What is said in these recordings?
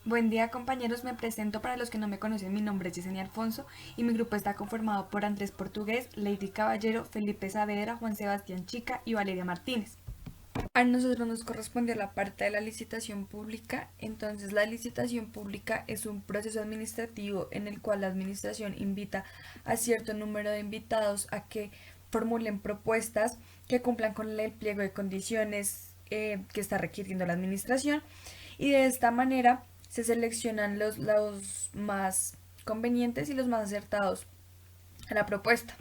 Buen día compañeros, me presento para los que no me conocen, mi nombre es Yesenia Alfonso y mi grupo está conformado por Andrés Portugués, Lady Caballero, Felipe Saavedra, Juan Sebastián Chica y Valeria Martínez. A nosotros nos corresponde la parte de la licitación pública. Entonces la licitación pública es un proceso administrativo en el cual la administración invita a cierto número de invitados a que formulen propuestas que cumplan con el pliego de condiciones que está requiriendo la administración, y de esta manera se seleccionan los más convenientes y los más acertados a la propuesta.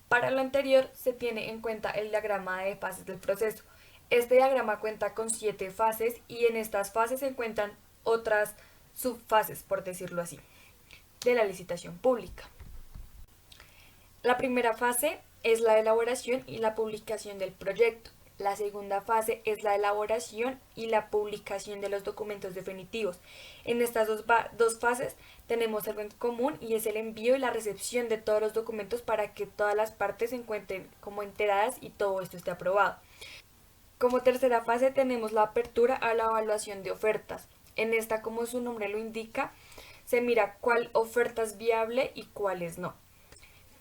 Para lo anterior se tiene en cuenta el diagrama de fases del proceso. Este diagrama cuenta con 7 fases y en estas fases se encuentran otras subfases, por decirlo así, de la licitación pública. La primera fase es la elaboración y la publicación del proyecto. La segunda fase es la elaboración y la publicación de los documentos definitivos. En estas dos fases tenemos algo en común y es el envío y la recepción de todos los documentos para que todas las partes se encuentren como enteradas y todo esto esté aprobado. Como tercera fase tenemos la apertura a la evaluación de ofertas. En esta, como su nombre lo indica, se mira cuál oferta es viable y cuáles no.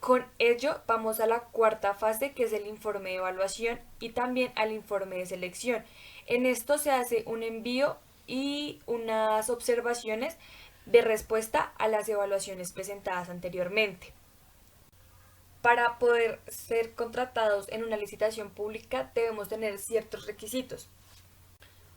Con ello vamos a la cuarta fase, que es el informe de evaluación y también al informe de selección. En esto se hace un envío y unas observaciones de respuesta a las evaluaciones presentadas anteriormente. Para poder ser contratados en una licitación pública debemos tener ciertos requisitos.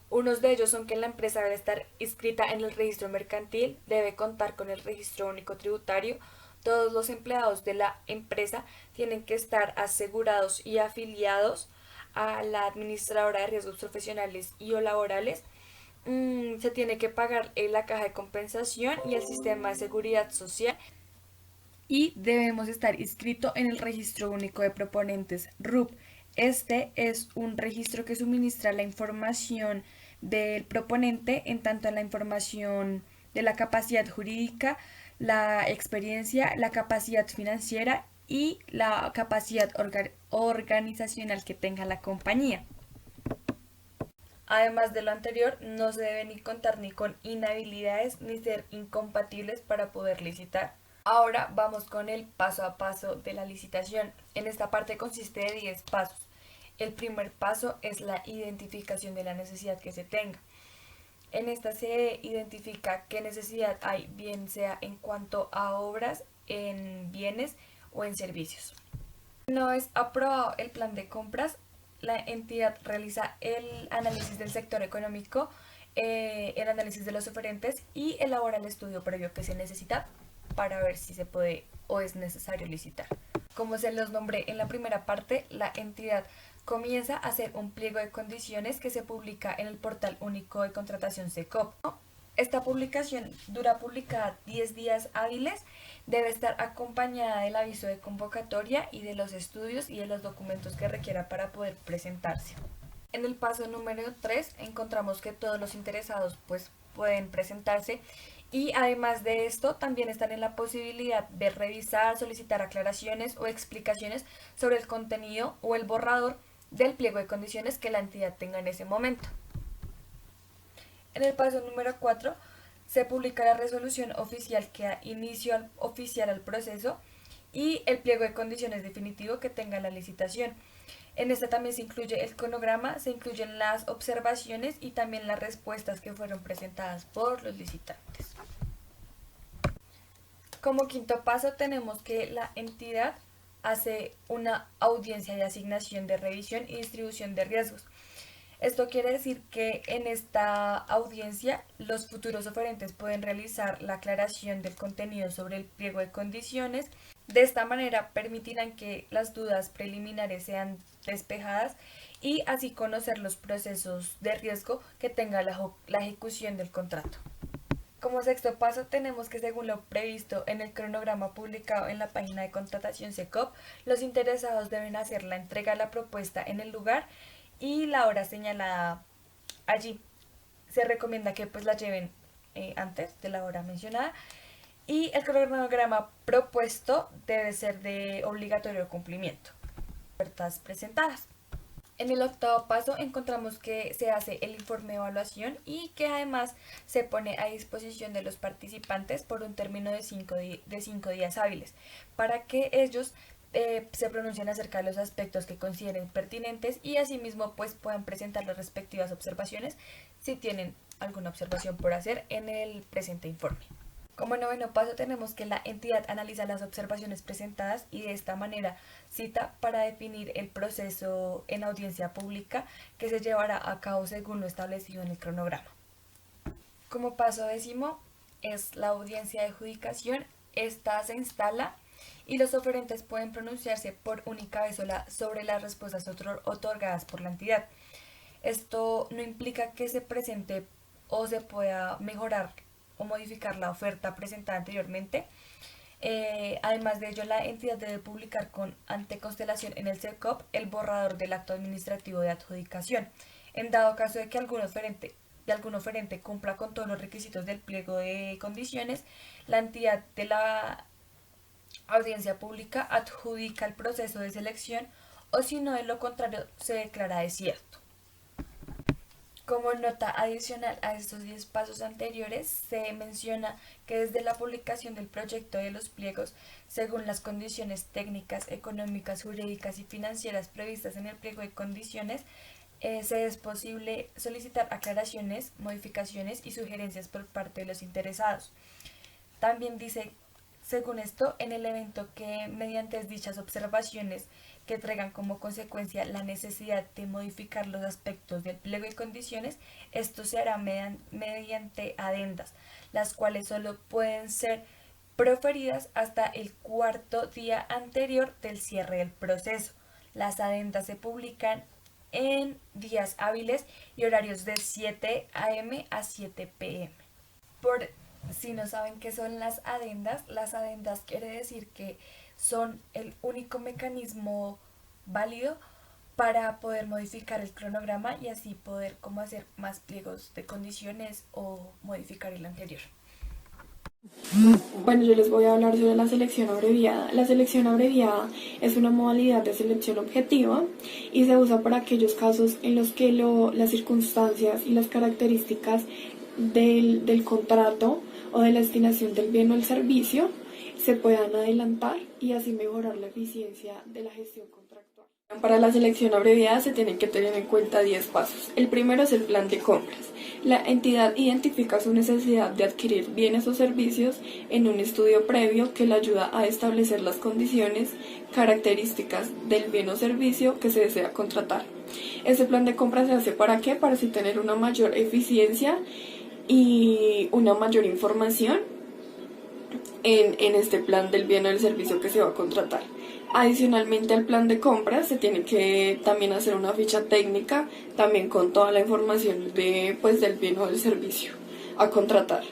Unos de ellos son que la empresa debe estar inscrita en el registro mercantil, debe contar con el registro único tributario. Todos los empleados de la empresa tienen que estar asegurados y afiliados a la administradora de riesgos profesionales y o laborales. Se tiene que pagar la caja de compensación y el sistema de seguridad social. Y debemos estar inscrito en el registro único de proponentes RUP. Este es un registro que suministra la información del proponente, en tanto en la información de la capacidad jurídica, la experiencia, la capacidad financiera y la capacidad organizacional que tenga la compañía. Además de lo anterior, no se debe ni contar ni con inhabilidades ni ser incompatibles para poder licitar. Ahora vamos con el paso a paso de la licitación. En esta parte consiste de 10 pasos. El primer paso es la identificación de la necesidad que se tenga. En esta se identifica qué necesidad hay, bien sea en cuanto a obras, en bienes o en servicios. Una vez aprobado el plan de compras, la entidad realiza el análisis del sector económico, el análisis de los oferentes y elabora el estudio previo que se necesita para ver si se puede o es necesario licitar. Como se los nombré en la primera parte, la entidad comienza a hacer un pliego de condiciones que se publica en el portal único de contratación SECOP. Esta publicación dura publicada 10 días hábiles, debe estar acompañada del aviso de convocatoria y de los estudios y de los documentos que requiera para poder presentarse. En el paso número 3 encontramos que todos los interesados pueden presentarse, y además de esto también están en la posibilidad de revisar, solicitar aclaraciones o explicaciones sobre el contenido o el borrador del pliego de condiciones que la entidad tenga en ese momento. En el paso número 4 se publica la resolución oficial que da inicio oficial al proceso y el pliego de condiciones definitivo que tenga la licitación. En este también se incluye el cronograma, se incluyen las observaciones y también las respuestas que fueron presentadas por los licitantes. Como quinto paso tenemos que la entidad hace una audiencia de asignación de revisión y distribución de riesgos. Esto quiere decir que en esta audiencia los futuros oferentes pueden realizar la aclaración del contenido sobre el pliego de condiciones. De esta manera permitirán que las dudas preliminares sean despejadas y así conocer los procesos de riesgo que tenga la ejecución del contrato. Como sexto paso tenemos que, según lo previsto en el cronograma publicado en la página de contratación SECOP, los interesados deben hacer la entrega de la propuesta en el lugar y la hora señalada allí. Se recomienda que la lleven antes de la hora mencionada, y el cronograma propuesto debe ser de obligatorio cumplimiento. Ofertas presentadas. En el octavo paso encontramos que se hace el informe de evaluación y que además se pone a disposición de los participantes por un término de 5 días hábiles para que ellos se pronuncien acerca de los aspectos que consideren pertinentes y asimismo pues puedan presentar las respectivas observaciones si tienen alguna observación por hacer en el presente informe. Como noveno paso tenemos que la entidad analiza las observaciones presentadas y de esta manera cita para definir el proceso en audiencia pública que se llevará a cabo según lo establecido en el cronograma. Como paso décimo es la audiencia de adjudicación. Esta se instala y los oferentes pueden pronunciarse por única vez sola sobre las respuestas otorgadas por la entidad. Esto no implica que se presente o se pueda mejorar o modificar la oferta presentada anteriormente. Además de ello, la entidad debe publicar ante constelación en el CERCOP el borrador del acto administrativo de adjudicación. En dado caso de que algún oferente cumpla con todos los requisitos del pliego de condiciones, la entidad de la audiencia pública adjudica el proceso de selección o si no, de lo contrario, se declara desierto. Como nota adicional a estos 10 pasos anteriores, se menciona que desde la publicación del proyecto de los pliegos, según las condiciones técnicas, económicas, jurídicas y financieras previstas en el pliego de condiciones, se es posible solicitar aclaraciones, modificaciones y sugerencias por parte de los interesados. También dice, según esto, en el evento que mediante dichas observaciones que traigan como consecuencia la necesidad de modificar los aspectos del pliego de condiciones, esto se hará mediante adendas, las cuales solo pueden ser proferidas hasta el cuarto día anterior del cierre del proceso. Las adendas se publican en días hábiles y horarios de 7 a.m. a 7 p.m. Por si no saben qué son las adendas quiere decir que son el único mecanismo válido para poder modificar el cronograma y así poder hacer más pliegos de condiciones o modificar el anterior. Bueno, yo les voy a hablar sobre la selección abreviada. La selección abreviada es una modalidad de selección objetiva y se usa para aquellos casos en los que las circunstancias y las características del contrato o de la destinación del bien o el servicio se puedan adelantar y así mejorar la eficiencia de la gestión contractual. Para la selección abreviada se tienen que tener en cuenta 10 pasos. El primero es el plan de compras. La entidad identifica su necesidad de adquirir bienes o servicios en un estudio previo que le ayuda a establecer las condiciones, características del bien o servicio que se desea contratar. Este plan de compras se hace ¿para qué? Para así tener una mayor eficiencia y una mayor información en este plan del bien o del servicio que se va a contratar. Adicionalmente al plan de compras se tiene que también hacer una ficha técnica, también con toda la información del bien o del servicio a contratar.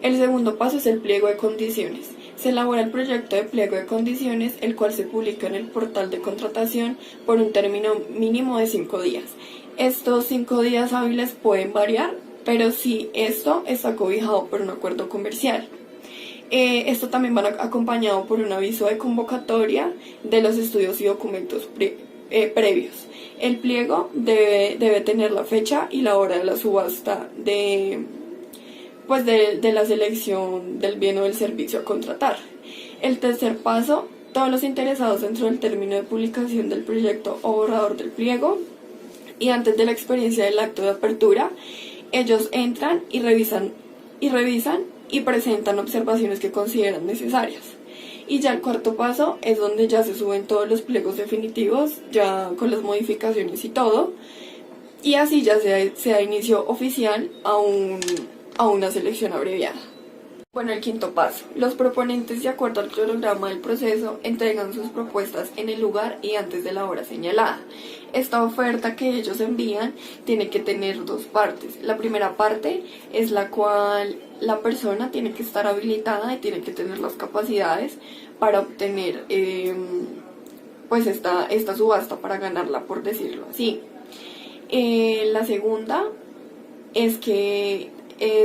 El segundo paso es el pliego de condiciones. Se elabora el proyecto de pliego de condiciones, el cual se publica en el portal de contratación por un término mínimo de 5 días. Estos 5 días hábiles pueden variar, pero sí esto está cobijado por un acuerdo comercial. Esto también va acompañado por un aviso de convocatoria de los estudios y documentos previos. El pliego debe tener la fecha y la hora de la subasta de la selección del bien o del servicio a contratar. El tercer paso, todos los interesados dentro del término de publicación del proyecto o borrador del pliego y antes de la experiencia del acto de apertura, ellos entran y revisan y presentan observaciones que consideran necesarias. Y ya el cuarto paso es donde ya se suben todos los pliegos definitivos, ya con las modificaciones y todo, y así ya se da inicio oficial a una selección abreviada. Bueno, el quinto paso. Los proponentes, de acuerdo al cronograma del proceso, entregan sus propuestas en el lugar y antes de la hora señalada. Esta oferta que ellos envían tiene que tener 2 partes. La primera parte es la cual la persona tiene que estar habilitada y tiene que tener las capacidades para obtener esta subasta, para ganarla, por decirlo así. La segunda es que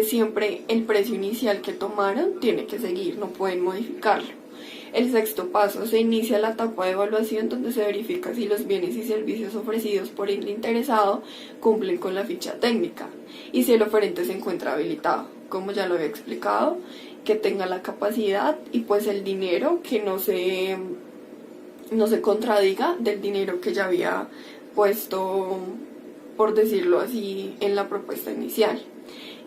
siempre el precio inicial que tomaron tiene que seguir, no pueden modificarlo. El sexto paso, se inicia la etapa de evaluación donde se verifica si los bienes y servicios ofrecidos por el interesado cumplen con la ficha técnica y si el oferente se encuentra habilitado, como ya lo había explicado, que tenga la capacidad y pues el dinero que no se contradiga del dinero que ya había puesto, por decirlo así, en la propuesta inicial.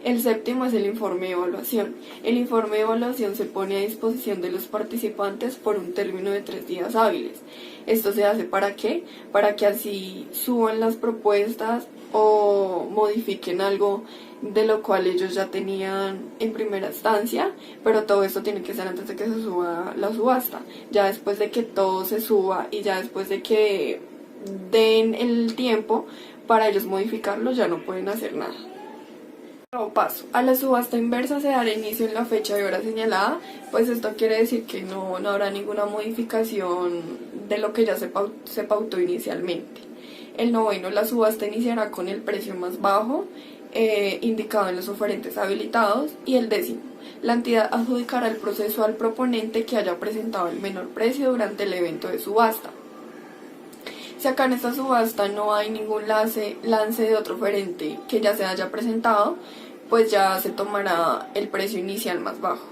El séptimo es el informe de evaluación. El informe de evaluación se pone a disposición de los participantes por un término de 3 días hábiles. ¿Esto se hace para qué? Para que así suban las propuestas o modifiquen algo de lo cual ellos ya tenían en primera instancia, pero todo esto tiene que ser antes de que se suba la subasta. Ya después de que todo se suba y ya después de que den el tiempo para ellos modificarlo, ya no pueden hacer nada. Nuevo paso. A la subasta inversa se dará inicio en la fecha y hora señalada, pues esto quiere decir que no habrá ninguna modificación de lo que ya se pautó inicialmente. El noveno, la subasta iniciará con el precio más bajo indicado en los oferentes habilitados. Y el décimo, la entidad adjudicará el proceso al proponente que haya presentado el menor precio durante el evento de subasta. Si acá en esta subasta no hay ningún lance de otro oferente que ya se haya presentado, pues ya se tomará el precio inicial más bajo.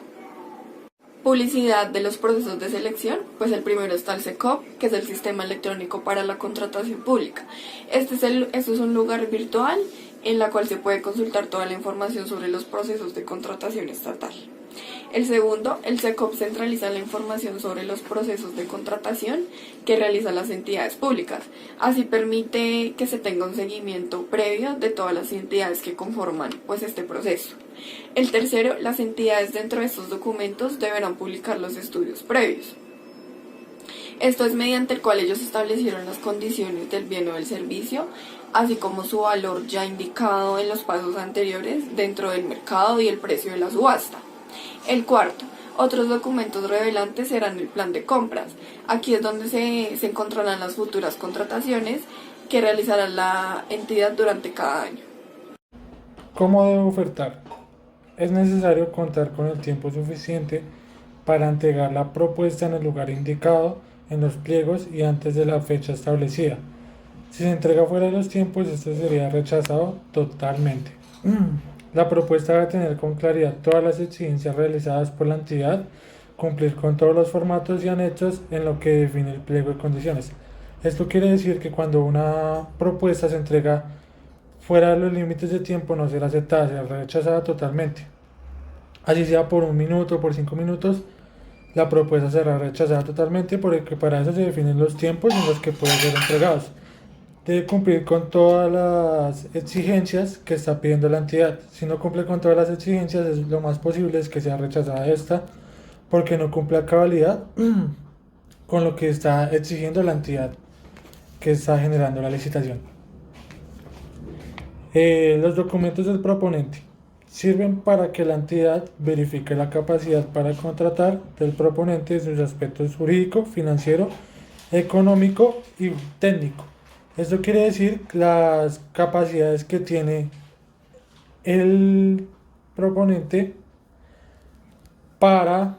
Publicidad de los procesos de selección, pues el primero está el SECOP, que es el Sistema Electrónico para la Contratación Pública. Esto es un lugar virtual en la cual se puede consultar toda la información sobre los procesos de contratación estatal. El segundo, el SECOP centraliza la información sobre los procesos de contratación que realizan las entidades públicas. Así permite que se tenga un seguimiento previo de todas las entidades que conforman pues este proceso. El tercero, las entidades dentro de estos documentos deberán publicar los estudios previos. Esto es mediante el cual ellos establecieron las condiciones del bien o del servicio, así como su valor ya indicado en los pasos anteriores dentro del mercado y el precio de la subasta. El cuarto, otros documentos revelantes serán el plan de compras. Aquí es donde se encontrarán las futuras contrataciones que realizará la entidad durante cada año. ¿Cómo debo ofertar? Es necesario contar con el tiempo suficiente para entregar la propuesta en el lugar indicado, en los pliegos y antes de la fecha establecida. Si se entrega fuera de los tiempos, esto sería rechazado totalmente. La propuesta debe tener con claridad todas las exigencias realizadas por la entidad, cumplir con todos los formatos y anexos en lo que define el pliego de condiciones. Esto quiere decir que cuando una propuesta se entrega fuera de los límites de tiempo no será aceptada, será rechazada totalmente. Así sea por 1 minuto o por 5 minutos, la propuesta será rechazada totalmente porque para eso se definen los tiempos en los que pueden ser entregados. Debe cumplir con todas las exigencias que está pidiendo la entidad. Si no cumple con todas las exigencias, lo más posible es que sea rechazada esta porque no cumple a cabalidad con lo que está exigiendo la entidad que está generando la licitación. Los documentos del proponente sirven para que la entidad verifique la capacidad para contratar del proponente en sus aspectos jurídico, financiero, económico y técnico. Esto quiere decir las capacidades que tiene el proponente para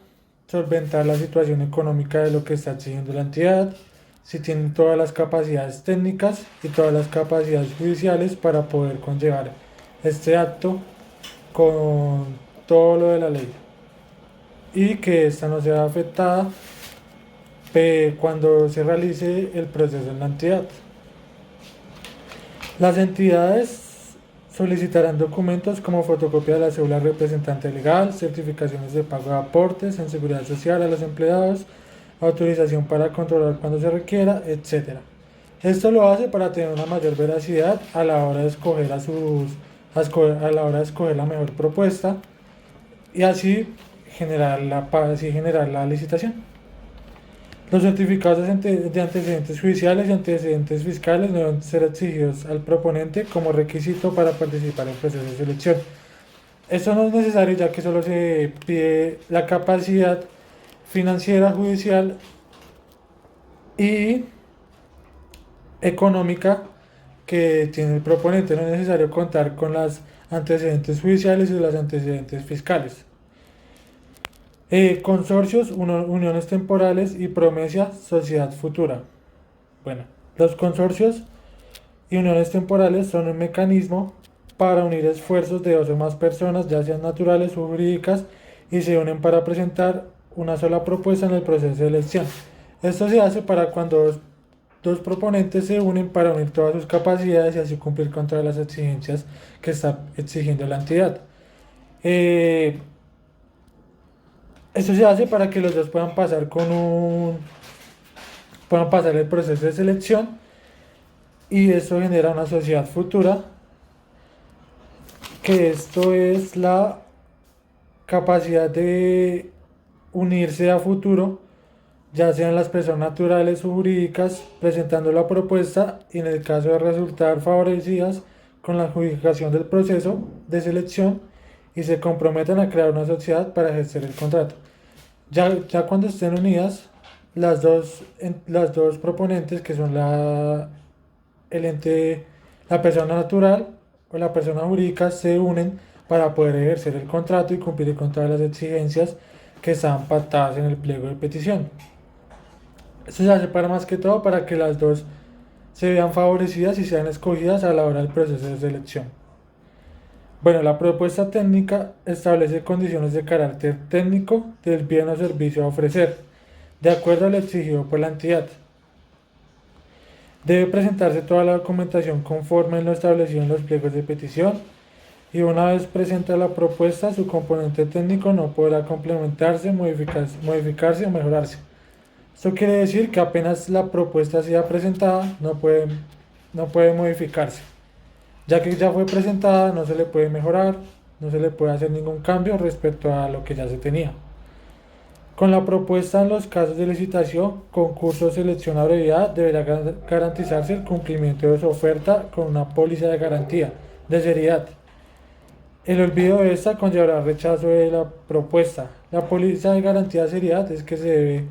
solventar la situación económica de lo que está exigiendo la entidad, si tiene todas las capacidades técnicas y todas las capacidades judiciales para poder conllevar este acto con todo lo de la ley y que ésta no sea afectada cuando se realice el proceso en la entidad. Las entidades solicitarán documentos como fotocopia de la cédula representante legal, certificaciones de pago de aportes en seguridad social a los empleados, autorización para controlar cuando se requiera, etc. Esto lo hace para tener una mayor veracidad a la hora de escoger la mejor propuesta y así generar la licitación. Los certificados de antecedentes judiciales y antecedentes fiscales deben ser exigidos al proponente como requisito para participar en el proceso de selección. Esto no es necesario ya que solo se pide la capacidad financiera, judicial y económica que tiene el proponente. No es necesario contar con los antecedentes judiciales y los antecedentes fiscales. Consorcios, uniones temporales y promesa, sociedad futura. Bueno, los consorcios y uniones temporales son un mecanismo para unir esfuerzos de dos o más personas, ya sean naturales o jurídicas, y se unen para presentar una sola propuesta en el proceso de elección. Esto se hace para cuando dos proponentes se unen para unir todas sus capacidades y así cumplir con todas las exigencias que está exigiendo la entidad. Eh, Esto se hace para que los dos puedan pasar el proceso de selección, y esto genera una sociedad futura, que esto es la capacidad de unirse a futuro, ya sean las personas naturales o jurídicas, presentando la propuesta y en el caso de resultar favorecidas con la adjudicación del proceso de selección y se comprometen a crear una sociedad para ejercer el contrato. Ya cuando estén unidas, las dos proponentes, que son el ente, la persona natural o la persona jurídica, se unen para poder ejercer el contrato y cumplir con todas las exigencias que están pactadas en el pliego de petición. Esto se hace para más que todo para que las dos se vean favorecidas y sean escogidas a la hora del proceso de selección. Bueno, la propuesta técnica establece condiciones de carácter técnico del bien o servicio a ofrecer, de acuerdo a lo exigido por la entidad. Debe presentarse toda la documentación conforme en lo establecido en los pliegos de petición, y una vez presenta la propuesta, su componente técnico no podrá complementarse, modificarse o mejorarse. Esto quiere decir que apenas la propuesta sea presentada, no puede modificarse. Ya que ya fue presentada, no se le puede mejorar, no se le puede hacer ningún cambio respecto a lo que ya se tenía. Con la propuesta en los casos de licitación, concurso o selección abreviada, deberá garantizarse el cumplimiento de su oferta con una póliza de garantía de seriedad. El olvido de esta conllevará rechazo de la propuesta. La póliza de garantía de seriedad es que se debe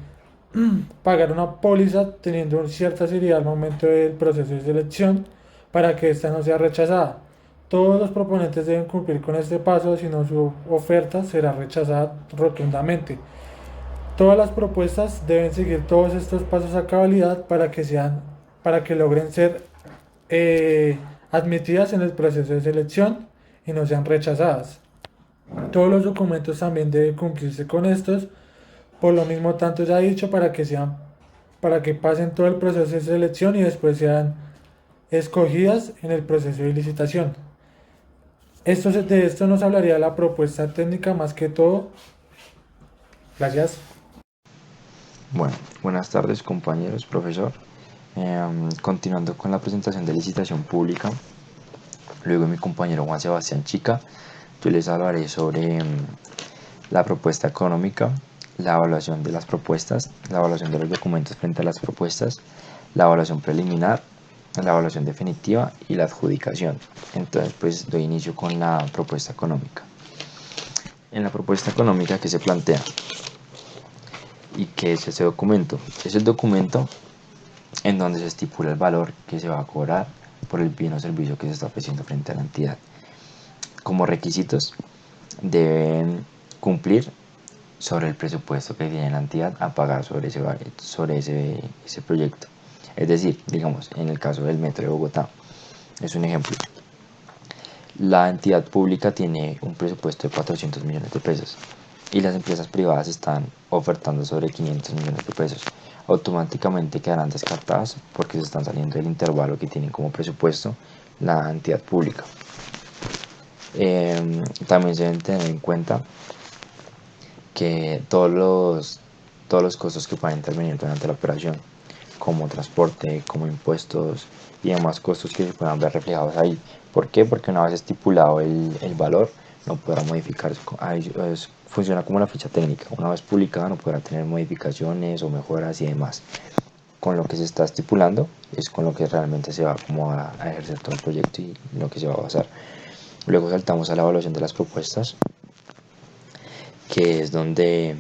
pagar una póliza teniendo cierta seriedad al momento del proceso de selección para que ésta no sea rechazada. Todos los proponentes deben cumplir con este paso, si no su oferta será rechazada rotundamente. Todas las propuestas deben seguir todos estos pasos a cabalidad para que logren ser admitidas en el proceso de selección y no sean rechazadas. Todos los documentos también deben cumplirse con estos, por lo mismo tanto ya he dicho, para que pasen todo el proceso de selección y después sean escogidas en el proceso de licitación. De esto nos hablaría la propuesta técnica más que todo. Gracias. Bueno, buenas tardes compañeros, profesor. Continuando con la presentación de licitación pública, luego mi compañero Juan Sebastián Chica, yo les hablaré sobre la propuesta económica, la evaluación de las propuestas, la evaluación de los documentos frente a las propuestas, la evaluación preliminar, la evaluación definitiva y la adjudicación. Entonces, pues doy inicio con la propuesta económica. En la propuesta económica, que se plantea y que es ese documento, es el documento en donde se estipula el valor que se va a cobrar por el bien o servicio que se está ofreciendo frente a la entidad. Como requisitos, deben cumplir sobre el presupuesto que tiene la entidad a pagar sobre ese proyecto. Es decir, digamos, en el caso del Metro de Bogotá, es un ejemplo. La entidad pública tiene un presupuesto de 400 millones de pesos y las empresas privadas están ofertando sobre 500 millones de pesos. Automáticamente quedarán descartadas porque se están saliendo del intervalo que tienen como presupuesto la entidad pública. También se deben tener en cuenta que todos los costos que puedan intervenir durante la operación, como transporte, como impuestos y demás costos que se puedan ver reflejados ahí. ¿Por qué? Porque una vez estipulado el valor, no podrá modificarse. Funciona como una ficha técnica. Una vez publicada no podrá tener modificaciones o mejoras y demás. Con lo que se está estipulando es con lo que realmente se va como a ejercer todo el proyecto y lo que se va a basar. Luego saltamos a la evaluación de las propuestas, que es donde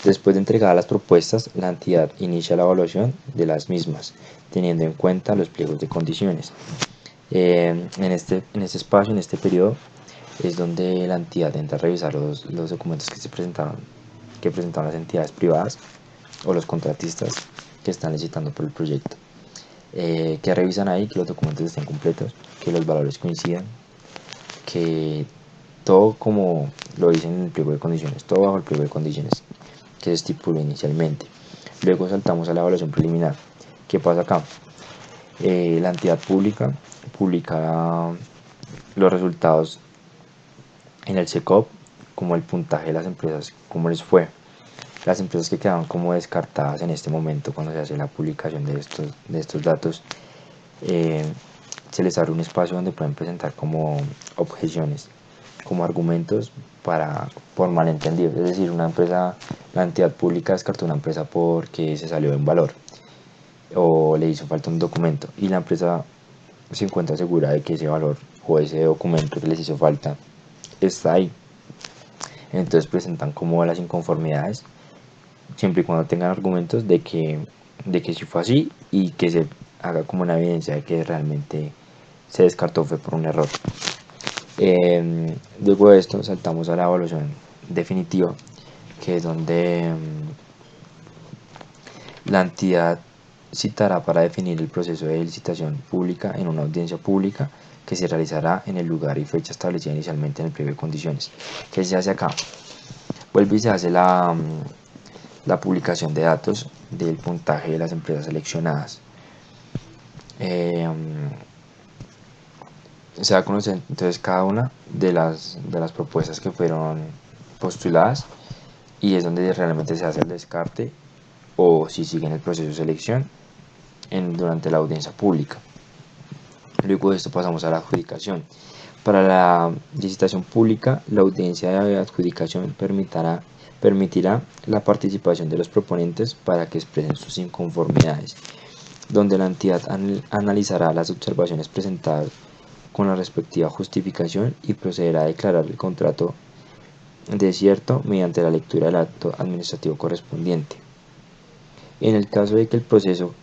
después de entregar las propuestas, la entidad inicia la evaluación de las mismas, teniendo en cuenta los pliegos de condiciones. En este espacio, en este periodo, es donde la entidad entra a revisar los documentos que se presentaron que presentaron las entidades privadas o los contratistas que están licitando por el proyecto. Que revisan ahí que los documentos estén completos, que los valores coincidan, que todo como lo dicen en el pliego de condiciones, todo bajo el pliego de condiciones que se estipuló inicialmente. Luego saltamos a la evaluación preliminar. ¿Qué pasa acá? La entidad pública publica los resultados en el SECOP, como el puntaje de las empresas, cómo les fue. Las empresas que quedaron como descartadas en este momento cuando se hace la publicación de estos datos, se les abre un espacio donde pueden presentar como objeciones, como argumentos por malentendidos. Es decir, la entidad pública descartó una empresa porque se salió en valor o le hizo falta un documento y la empresa se encuentra segura de que ese valor o ese documento que les hizo falta está ahí. Entonces presentan como las inconformidades, siempre y cuando tengan argumentos de que sí fue así y que se haga como una evidencia de que realmente se descartó fue por un error. Luego de esto saltamos a la evaluación definitiva, que es donde la entidad citará para definir el proceso de licitación pública en una audiencia pública que se realizará en el lugar y fecha establecida inicialmente en el pliego de condiciones. ¿Qué se hace acá? Vuelve y se hace la publicación de datos del puntaje de las empresas seleccionadas. Se va a conocer entonces cada una de las propuestas que fueron postuladas y es donde realmente se hace el descarte o si siguen el proceso de selección durante la audiencia pública. Luego de esto pasamos a la adjudicación. Para la licitación pública, la audiencia de adjudicación permitirá la participación de los proponentes para que expresen sus inconformidades, donde la entidad analizará las observaciones presentadas con la respectiva justificación y procederá a declarar el contrato desierto mediante la lectura del acto administrativo correspondiente. En el caso de que el proceso...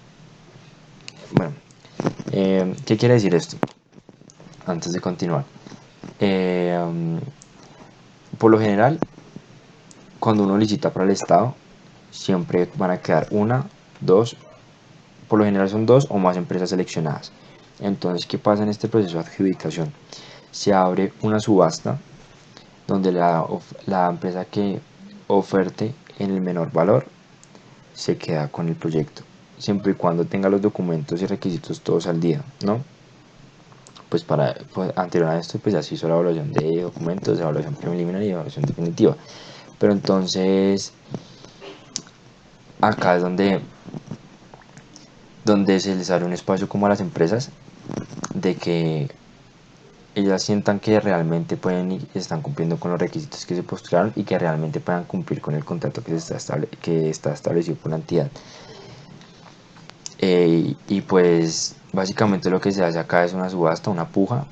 Bueno, ¿qué quiere decir esto? Antes de continuar. Por lo general, cuando uno licita para el Estado, siempre van a quedar una, dos, por lo general son dos o más empresas seleccionadas. Entonces, ¿qué pasa en este proceso de adjudicación? Se abre una subasta donde la empresa que oferte en el menor valor se queda con el proyecto, siempre y cuando tenga los documentos y requisitos todos al día, ¿no? Pues anterior a esto pues ya se hizo la evaluación de documentos, de evaluación preliminar y evaluación definitiva. Pero entonces acá es donde se les abre un espacio como a las empresas de que ellas sientan que realmente pueden y están cumpliendo con los requisitos que se postularon y que realmente puedan cumplir con el contrato que está establecido por la entidad. Y pues básicamente lo que se hace acá es una subasta, una puja,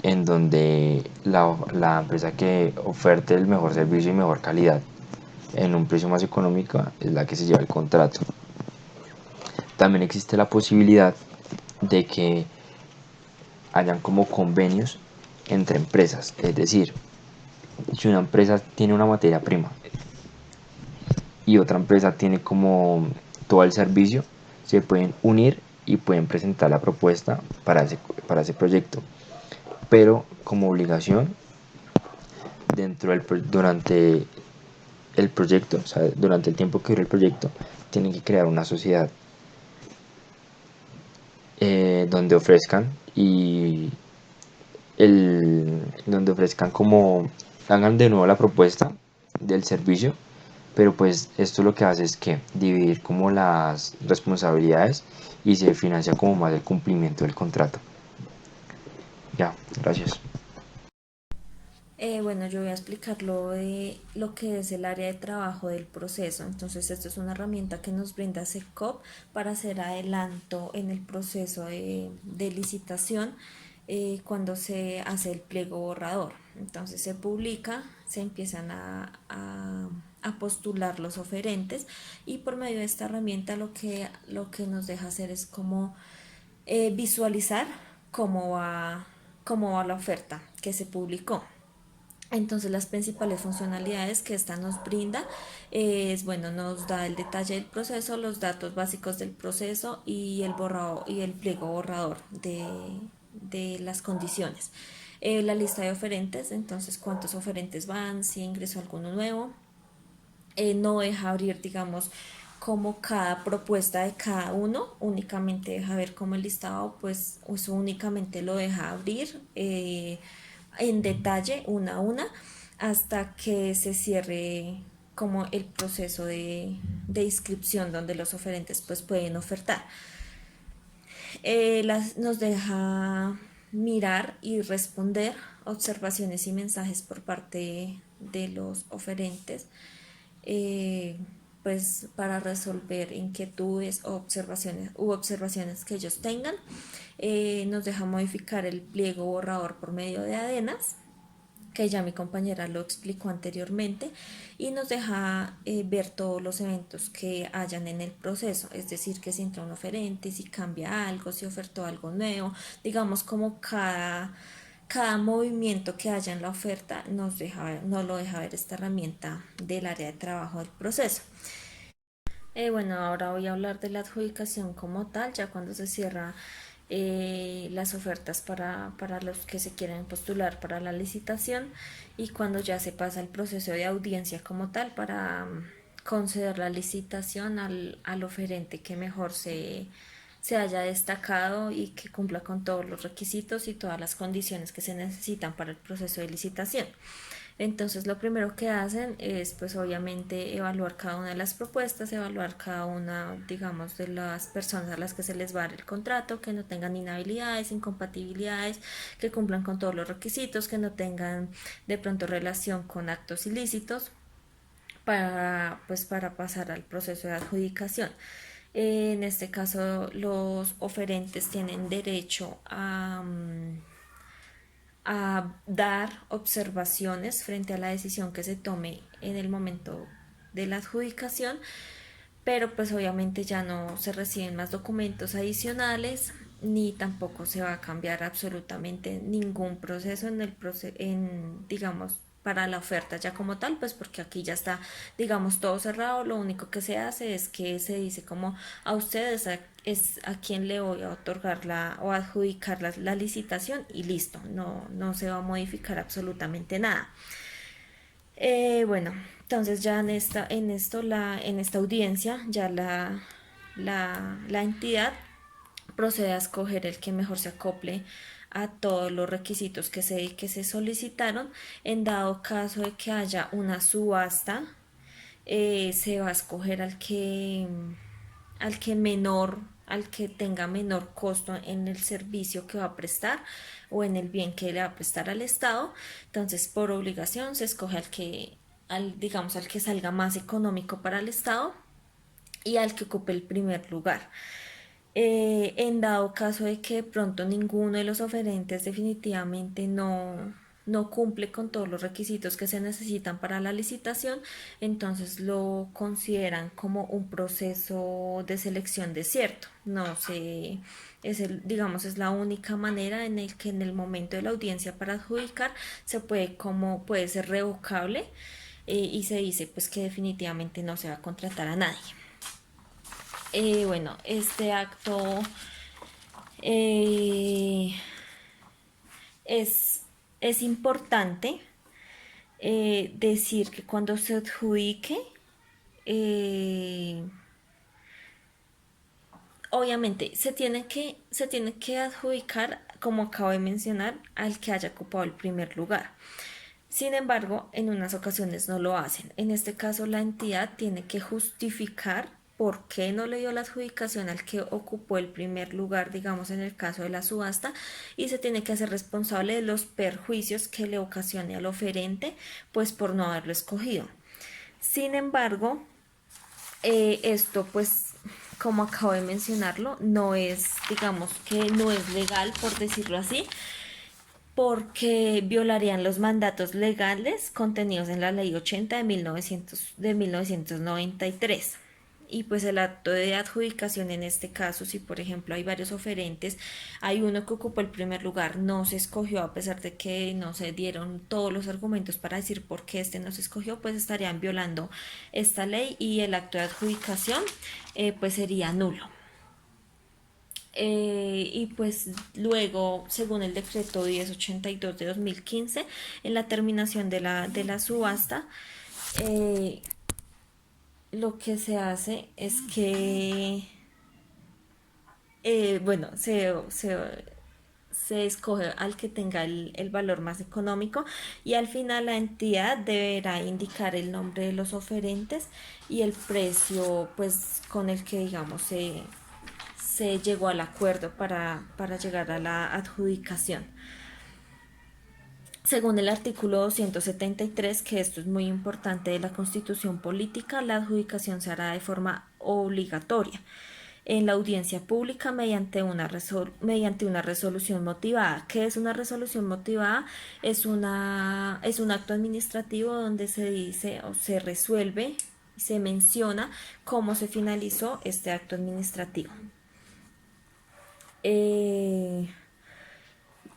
en donde la empresa que oferte el mejor servicio y mejor calidad en un precio más económico es la que se lleva el contrato. También existe la posibilidad de que hayan como convenios entre empresas, es decir, si una empresa tiene una materia prima y otra empresa tiene como todo el servicio, se pueden unir y pueden presentar la propuesta para ese proyecto, pero como obligación durante el proyecto, o sea, durante el tiempo que dure el proyecto, tienen que crear una sociedad donde ofrezcan donde ofrezcan como hagan de nuevo la propuesta del servicio, pero pues esto lo que hace es que dividir como las responsabilidades y se financia como más el cumplimiento del contrato. Ya, gracias. Bueno, yo voy a explicar lo de lo que es el área de trabajo del proceso. Entonces, esto es una herramienta que nos brinda SECOP para hacer adelanto en el proceso de licitación cuando se hace el pliego borrador. Entonces, se publica, se empiezan a postular los oferentes y por medio de esta herramienta lo que nos deja hacer es como visualizar cómo va la oferta que se publicó. Entonces las principales funcionalidades que esta nos brinda es, bueno, nos da el detalle del proceso, los datos básicos del proceso y el borrado y el pliego borrador de las condiciones. La lista de oferentes, entonces cuántos oferentes van, si ingresó alguno nuevo. No deja abrir, digamos, como cada propuesta de cada uno, únicamente deja ver como el listado, pues eso únicamente lo deja abrir en detalle una a una hasta que se cierre como el proceso de inscripción donde los oferentes pues pueden ofertar. Nos deja mirar y responder observaciones y mensajes por parte de los oferentes, eh, pues para resolver inquietudes o observaciones que ellos tengan. Nos deja modificar el pliego borrador por medio de adenas, que ya mi compañera lo explicó anteriormente, y nos deja ver todos los eventos que hayan en el proceso, es decir, que si entra un oferente, si cambia algo, si ofertó algo nuevo, digamos como cada movimiento que haya en la oferta nos lo deja ver esta herramienta del área de trabajo del proceso. Bueno, ahora voy a hablar de la adjudicación como tal, ya cuando se cierra las ofertas para los que se quieren postular para la licitación y cuando ya se pasa el proceso de audiencia como tal para conceder la licitación al oferente que mejor se haya destacado y que cumpla con todos los requisitos y todas las condiciones que se necesitan para el proceso de licitación. Entonces lo primero que hacen es pues obviamente evaluar cada una de las propuestas, evaluar cada una, digamos, de las personas a las que se les va a dar el contrato, que no tengan inhabilidades, incompatibilidades, que cumplan con todos los requisitos, que no tengan de pronto relación con actos ilícitos para pasar al proceso de adjudicación. En este caso los oferentes tienen derecho a dar observaciones frente a la decisión que se tome en el momento de la adjudicación, pero pues obviamente ya no se reciben más documentos adicionales ni tampoco se va a cambiar absolutamente ningún proceso digamos, para la oferta ya como tal, pues porque aquí ya está, digamos, todo cerrado. Lo único que se hace es que se dice como a ustedes es a quien le voy a otorgar o adjudicar la licitación y listo, no se va a modificar absolutamente nada. Bueno, entonces ya en esta audiencia ya la entidad procede a escoger el que mejor se acople a todos los requisitos que se solicitaron. En dado caso de que haya una subasta, se va a escoger al que tenga menor costo en el servicio que va a prestar o en el bien que le va a prestar al Estado. Entonces, por obligación se escoge digamos, al que salga más económico para el Estado y al que ocupe el primer lugar. En dado caso de que de pronto ninguno de los oferentes definitivamente no cumple con todos los requisitos que se necesitan para la licitación, entonces lo consideran como un proceso de selección desierto. No se, digamos, es la única manera en el que en el momento de la audiencia para adjudicar puede ser revocable, y se dice pues que definitivamente no se va a contratar a nadie. Bueno, este acto es importante decir que cuando se adjudique, obviamente se tiene que adjudicar, como acabo de mencionar, al que haya ocupado el primer lugar. Sin embargo, en unas ocasiones no lo hacen. En este caso, la entidad tiene que justificar por qué no le dio la adjudicación al que ocupó el primer lugar, digamos en el caso de la subasta, y se tiene que hacer responsable de los perjuicios que le ocasione al oferente, pues por no haberlo escogido. Sin embargo, esto pues, como acabo de mencionarlo, no es, digamos que no es legal, por decirlo así, porque violarían los mandatos legales contenidos en la Ley 80 de 1993. y pues el acto de adjudicación en este caso, si por ejemplo hay varios oferentes, hay uno que ocupó el primer lugar, no se escogió a pesar de que no se dieron todos los argumentos para decir por qué este no se escogió, pues estarían violando esta ley y el acto de adjudicación pues sería nulo. Y pues luego, según el decreto 1082 de 2015, en la terminación de la subasta, lo que se hace es que, bueno, se escoge al que tenga el valor más económico y al final la entidad deberá indicar el nombre de los oferentes y el precio pues con el que digamos se llegó al acuerdo para llegar a la adjudicación. Según el artículo 273, que esto es muy importante de la Constitución Política, la adjudicación se hará de forma obligatoria en la audiencia pública mediante una resolución motivada. ¿Qué es una resolución motivada? Es un acto administrativo donde se dice o se resuelve, se menciona cómo se finalizó este acto administrativo.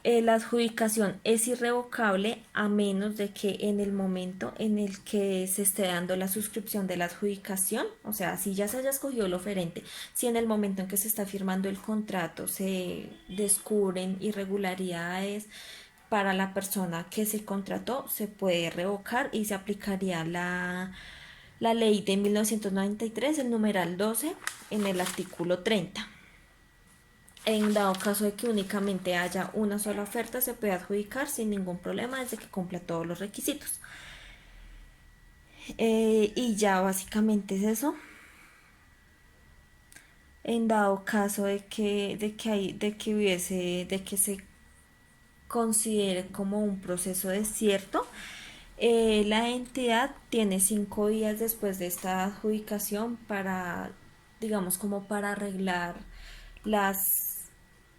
La adjudicación es irrevocable a menos de que en el momento en el que se esté dando la suscripción de la adjudicación, o sea, si ya se haya escogido el oferente, si en el momento en que se está firmando el contrato se descubren irregularidades para la persona que se contrató, se puede revocar y se aplicaría la ley de 1993, el numeral 12, en el artículo 30. En dado caso de que únicamente haya una sola oferta, se puede adjudicar sin ningún problema desde que cumpla todos los requisitos. Y ya básicamente es eso. En dado caso de que se considere como un proceso desierto, la entidad tiene 5 días después de esta adjudicación para, digamos, como para arreglar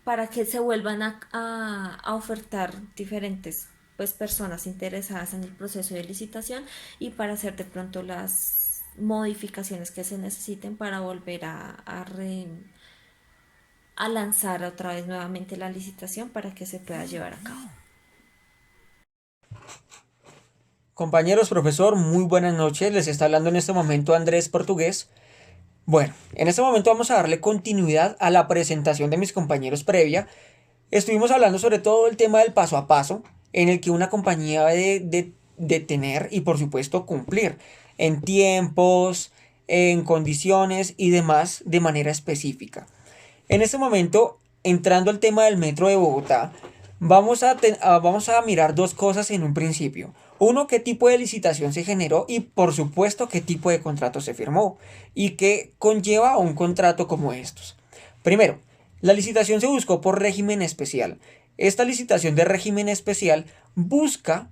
para que se vuelvan a ofertar diferentes pues personas interesadas en el proceso de licitación y para hacer de pronto las modificaciones que se necesiten para volver a lanzar otra vez nuevamente la licitación para que se pueda llevar a cabo. Compañeros, profesor, muy buenas noches. Les está hablando en este momento Andrés Portugués. Bueno, en este momento vamos a darle continuidad a la presentación de mis compañeros previa. Estuvimos hablando sobre todo el tema del paso a paso, en el que una compañía debe de tener y por supuesto cumplir en tiempos, en condiciones y demás de manera específica. En este momento, entrando al tema del Metro de Bogotá, vamos a mirar dos cosas en un principio. Uno, qué tipo de licitación se generó y por supuesto qué tipo de contrato se firmó y qué conlleva un contrato como estos. Primero, la licitación se buscó por régimen especial. Esta licitación de régimen especial busca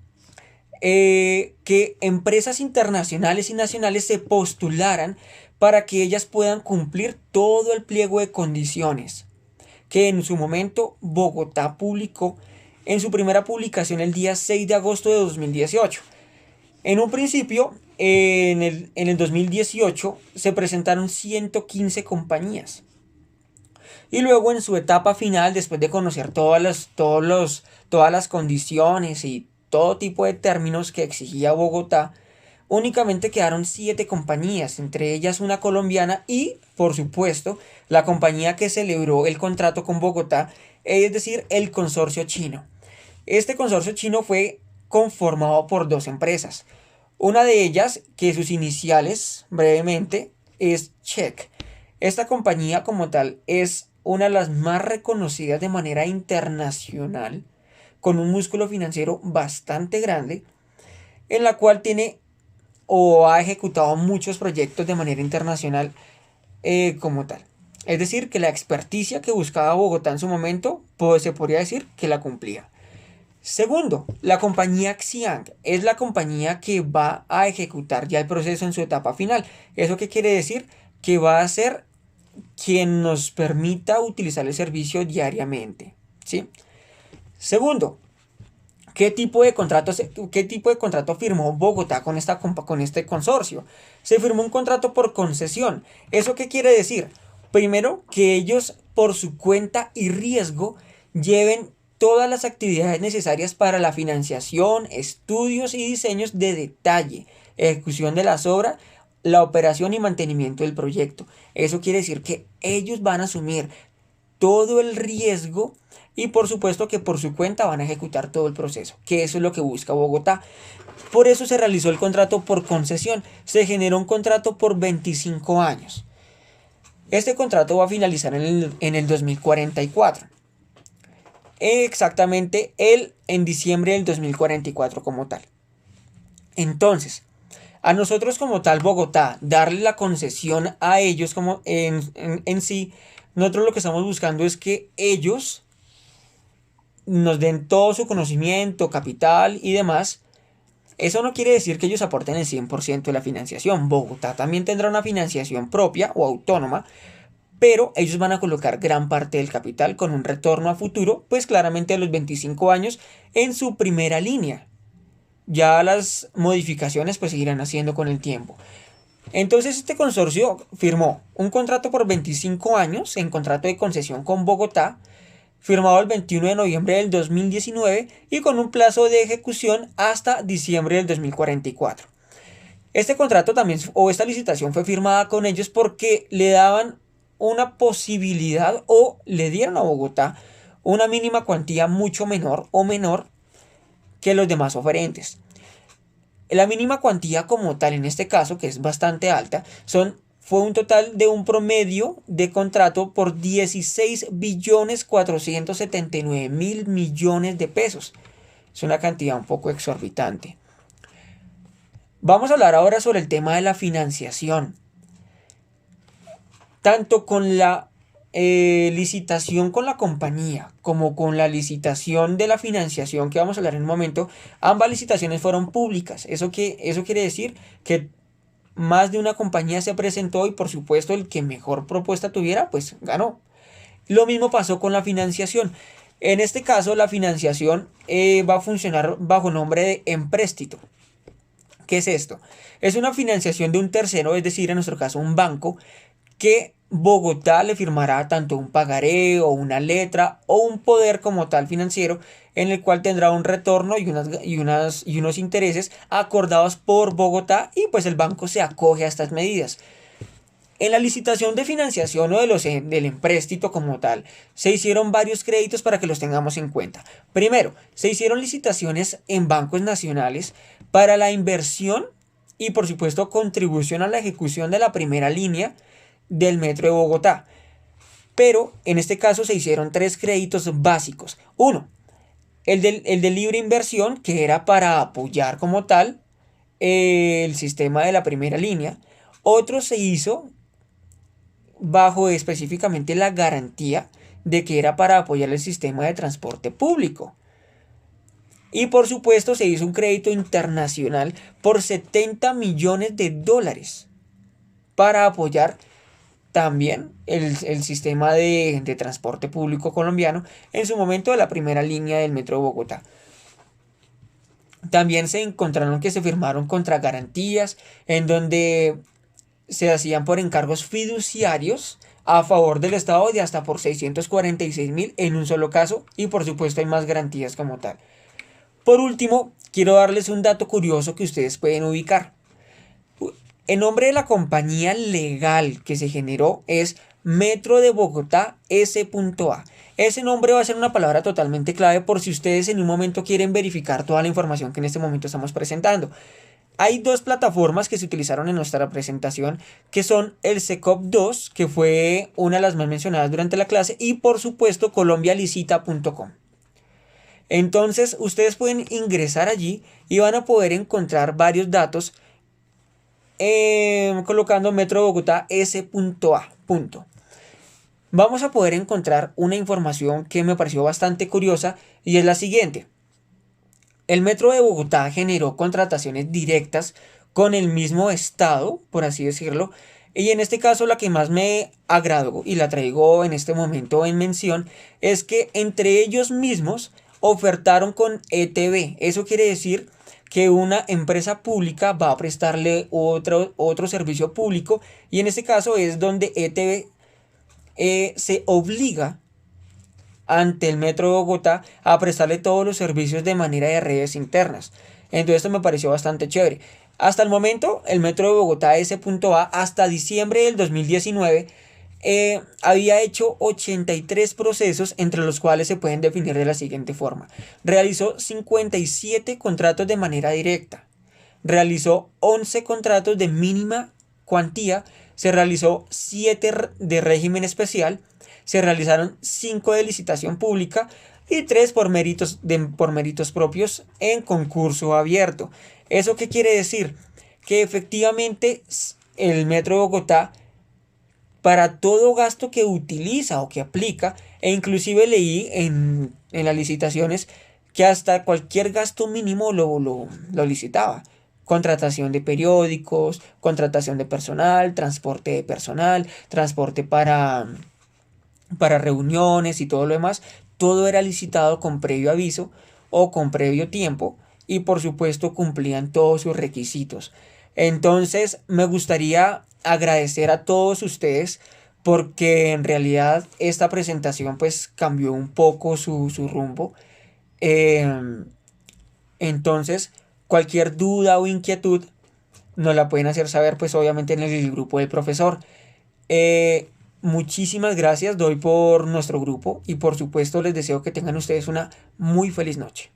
que empresas internacionales y nacionales se postularan para que ellas puedan cumplir todo el pliego de condiciones que en su momento Bogotá publicó en su primera publicación el día 6 de agosto de 2018. En un principio, en el 2018, se presentaron 115 compañías. Y luego en su etapa final, después de conocer todas las condiciones y todo tipo de términos que exigía Bogotá, únicamente quedaron 7 compañías, entre ellas una colombiana y, por supuesto, la compañía que celebró el contrato con Bogotá, es decir, el consorcio chino. Este consorcio chino fue conformado por 2 empresas. Una de ellas, que sus iniciales, brevemente, es Check. Esta compañía como tal es una de las más reconocidas de manera internacional, con un músculo financiero bastante grande, en la cual tiene o ha ejecutado muchos proyectos de manera internacional como tal. Es decir, que la experticia que buscaba Bogotá en su momento, pues se podría decir que la cumplía. Segundo, la compañía Xiang es la compañía que va a ejecutar ya el proceso en su etapa final. ¿Eso qué quiere decir? Que va a ser quien nos permita utilizar el servicio diariamente, ¿sí? Segundo, ¿Qué tipo de contrato firmó Bogotá con este consorcio? Se firmó un contrato por concesión. ¿Eso qué quiere decir? Primero, que ellos por su cuenta y riesgo lleven todas las actividades necesarias para la financiación, estudios y diseños de detalle, ejecución de las obras, la operación y mantenimiento del proyecto. Eso quiere decir que ellos van a asumir todo el riesgo y por supuesto que por su cuenta van a ejecutar todo el proceso, que eso es lo que busca Bogotá. Por eso se realizó el contrato por concesión. Se generó un contrato por 25 años. Este contrato va a finalizar en el 2044. Exactamente en diciembre del 2044 como tal. Entonces, a nosotros como tal Bogotá, darle la concesión a ellos como en sí, nosotros lo que estamos buscando es que ellos nos den todo su conocimiento, capital y demás. Eso no quiere decir que ellos aporten el 100% de la financiación. Bogotá también tendrá una financiación propia o autónoma, pero ellos van a colocar gran parte del capital con un retorno a futuro, pues claramente a los 25 años en su primera línea. Ya las modificaciones pues seguirán haciendo con el tiempo. Entonces este consorcio firmó un contrato por 25 años en contrato de concesión con Bogotá, firmado el 21 de noviembre del 2019 y con un plazo de ejecución hasta diciembre del 2044. Este contrato también, o esta licitación fue firmada con ellos porque le daban una posibilidad o le dieron a Bogotá una mínima cuantía mucho menor o menor que los demás oferentes. La mínima cuantía como tal en este caso, que es bastante alta, fue un total de un promedio de contrato por 16.479.000.000.000 de pesos. Es una cantidad un poco exorbitante. Vamos a hablar ahora sobre el tema de la financiación. Tanto con la licitación con la compañía como con la licitación de la financiación que vamos a hablar en un momento, ambas licitaciones fueron públicas. Eso quiere decir que más de una compañía se presentó y por supuesto el que mejor propuesta tuviera pues ganó. Lo mismo pasó con la financiación. En este caso la financiación va a funcionar bajo nombre de empréstito. ¿Qué es esto? Es una financiación de un tercero, es decir, en nuestro caso un banco, que Bogotá le firmará tanto un pagaré o una letra o un poder como tal financiero en el cual tendrá un retorno y unos intereses acordados por Bogotá y pues el banco se acoge a estas medidas. En la licitación de financiación o del empréstito como tal, se hicieron varios créditos para que los tengamos en cuenta. Primero, se hicieron licitaciones en bancos nacionales para la inversión y por supuesto contribución a la ejecución de la primera línea del Metro de Bogotá. Pero en este caso se hicieron 3 créditos básicos. Uno, el de libre inversión, que era para apoyar como tal el sistema de la primera línea. Otro se hizo bajo específicamente la garantía de que era para apoyar el sistema de transporte público. Y por supuesto se hizo un crédito internacional por $70 millones para apoyar también el sistema de transporte público colombiano en su momento de la primera línea del Metro de Bogotá. También se encontraron que se firmaron contragarantías en donde se hacían por encargos fiduciarios a favor del Estado de hasta por 646.000 en un solo caso y por supuesto hay más garantías como tal. Por último, quiero darles un dato curioso que ustedes pueden ubicar. El nombre de la compañía legal que se generó es Metro de Bogotá S.A. Ese nombre va a ser una palabra totalmente clave por si ustedes en un momento quieren verificar toda la información que en este momento estamos presentando. Hay 2 plataformas que se utilizaron en nuestra presentación, que son el SECOP 2, que fue una de las más mencionadas durante la clase, y por supuesto colombialicita.com. Entonces ustedes pueden ingresar allí y van a poder encontrar varios datos colocando Metro de Bogotá S.A. Vamos a poder encontrar una información que me pareció bastante curiosa y es la siguiente. El Metro de Bogotá generó contrataciones directas con el mismo estado, por así decirlo, y en este caso la que más me agradó y la traigo en este momento en mención es que entre ellos mismos ofertaron con ETB. Eso quiere decir que una empresa pública va a prestarle otro servicio público, y en este caso es donde ETB se obliga ante el Metro de Bogotá a prestarle todos los servicios de manera de redes internas. Entonces esto me pareció bastante chévere. Hasta el momento el Metro de Bogotá S.A. hasta diciembre del 2019 había hecho 83 procesos, entre los cuales se pueden definir de la siguiente forma: realizó 57 contratos de manera directa, realizó 11 contratos de mínima cuantía, se realizó 7 de régimen especial, se realizaron 5 de licitación pública y 3 por méritos propios en concurso abierto. ¿Eso qué quiere decir? Que efectivamente el Metro de Bogotá, para todo gasto que utiliza o que aplica, e inclusive leí en las licitaciones que hasta cualquier gasto mínimo lo licitaba: contratación de periódicos, contratación de personal, transporte de personal, transporte para reuniones y todo lo demás. Todo era licitado con previo aviso o con previo tiempo, y por supuesto cumplían todos sus requisitos. Entonces me gustaría agradecer a todos ustedes, porque en realidad esta presentación pues cambió un poco su rumbo. Entonces cualquier duda o inquietud nos la pueden hacer saber pues obviamente en el grupo del profesor. Muchísimas gracias doy por nuestro grupo, y por supuesto les deseo que tengan ustedes una muy feliz noche.